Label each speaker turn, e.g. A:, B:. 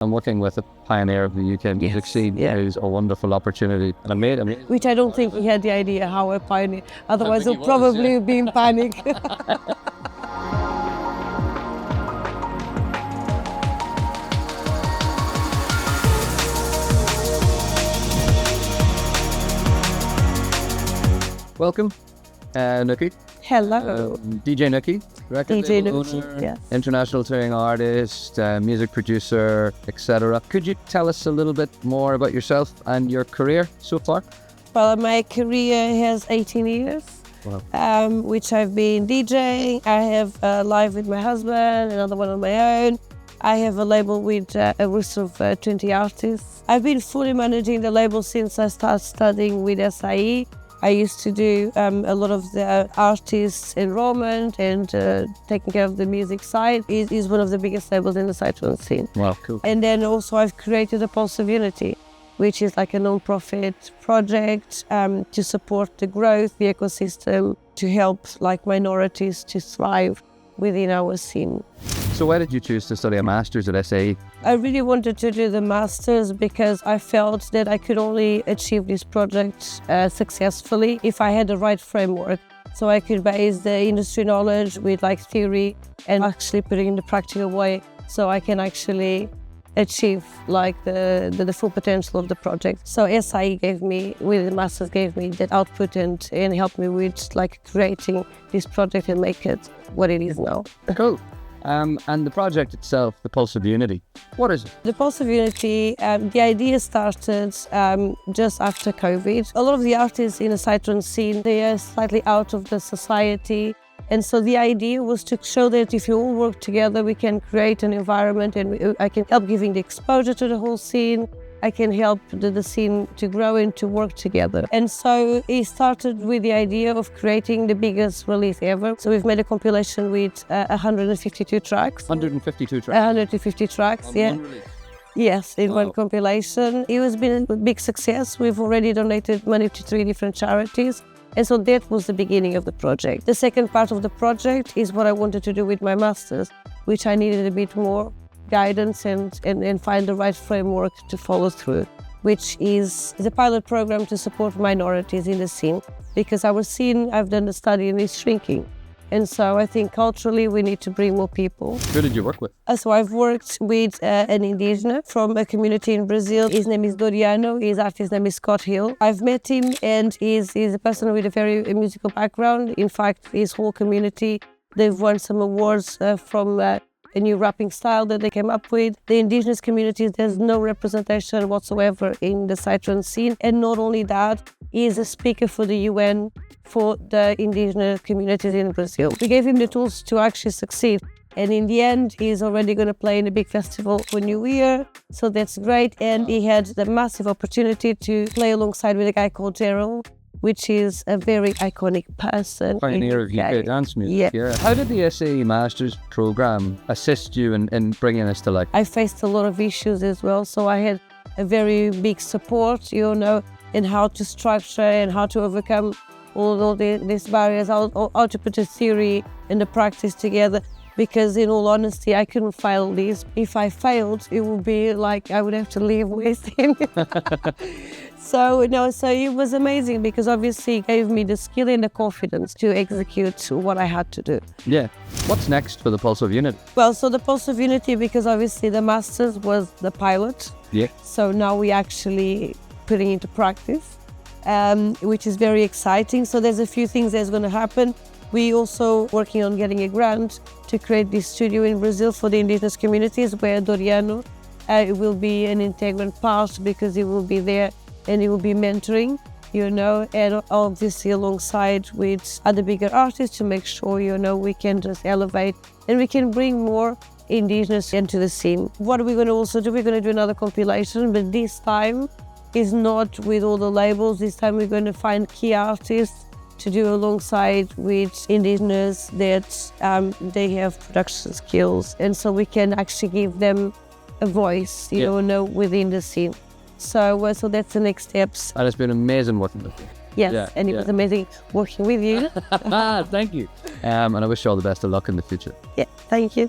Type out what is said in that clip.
A: And working with a pioneer of the UK music scene is a wonderful opportunity. And
B: which I don't think he had the idea how a pioneer. Otherwise, he'll probably be in panic.
A: Welcome, Nookie.
B: Hello.
A: DJ Nookie, record
B: DJ
A: label
B: Nookie,
A: owner,
B: yes.
A: international touring artist, music producer, etc. Could you tell us a little bit more about yourself and your career so far?
B: Well, my career has 18 years,
A: Wow.
B: which I've been DJing. I have Live with my husband, another one on my own. I have a label with a list of 20 artists. I've been fully managing the label since I started studying with SIE. I used to do a lot of the artists enrollment and taking care of the music side. It is one of the biggest labels in the Cytron scene.
A: Wow, cool.
B: And then also I've created a Pulse of Unity, which is like a non-profit project to support the growth, the ecosystem, to help like minorities to thrive within our scene.
A: So why did you choose to study a master's at SAE?
B: I really wanted to do the master's because I felt that I could only achieve this project successfully if I had the right framework. So I could base the industry knowledge with like theory and actually put it in the practical way so I can actually achieve like the full potential of the project. So SIE gave me, with the master's, gave me that output and helped me with like creating this project and make it what it is now.
A: Cool. And the project itself, the Pulse of Unity, what is it?
B: The Pulse of Unity, the idea started just after COVID. A lot of the artists in the Cytron scene, they are slightly out of the society. And so the idea was to show that if you all work together, we can create an environment and I can help giving the exposure to the whole scene. I can help the scene to grow and to work together. And so it started with the idea of creating the biggest release ever. So we've made a compilation with 152 tracks.
A: 152 tracks.
B: 150 tracks, yeah.
A: One release.
B: Yes, in
A: Wow.
B: one compilation. It has been a big success. We've already donated money to 3 different charities. And so that was the beginning of the project. The second part of the project is what I wanted to do with my master's, which I needed a bit more guidance and find the right framework to follow through, which is a pilot program to support minorities in the scene, because our scene, I've done the study, and is shrinking. And so I think culturally we need to bring more people.
A: Who did you work with?
B: So I've worked with an indígena from a community in Brazil. His name is Doriano, his artist name is Scott Hill. I've met him and he's a person with a very musical background. In fact, his whole community, they've won some awards from a new rapping style that they came up with. The indigenous communities, there's no representation whatsoever in the Cytron scene. And not only that, he is a speaker for the UN for the indigenous communities in Brazil. We gave him the tools to actually succeed. And in the end, he's already going to play in a big festival for New Year. So that's great. And he had the massive opportunity to play alongside with a guy called Gerald, which is a very iconic person.
A: Pioneer of UK dance music.
B: Yeah.
A: How did the SAE Masters program assist you in bringing this to life?
B: I faced a lot of issues as well. So I had a very big support, in how to structure and how to overcome all these barriers, how to put the theory and the practice together. Because in all honesty, I couldn't fail this. If I failed, it would be like I would have to live with him. So it was amazing because obviously it gave me the skill and the confidence to execute what I had to do.
A: Yeah. What's next for the Pulse of Unity?
B: Well, so the Pulse of Unity, because obviously the Masters was the pilot.
A: Yeah.
B: So now we actually putting into practice, which is very exciting. So there's a few things that's going to happen. We also working on getting a grant to create this studio in Brazil for the indigenous communities, where Doriano will be an integral part, because he will be there and he will be mentoring, and obviously alongside with other bigger artists to make sure, we can just elevate and we can bring more indigenous into the scene. What are we going to also do? We're going to do another compilation, but this time is not with all the labels. This time we're going to find key artists to do alongside with indigenous that they have production skills, and so we can actually give them a voice, within the scene. So that's the next steps.
A: And it's been amazing working with you.
B: Yes, and it was amazing working with you.
A: Thank you. And I wish you all the best of luck in the future.
B: Yeah, thank you.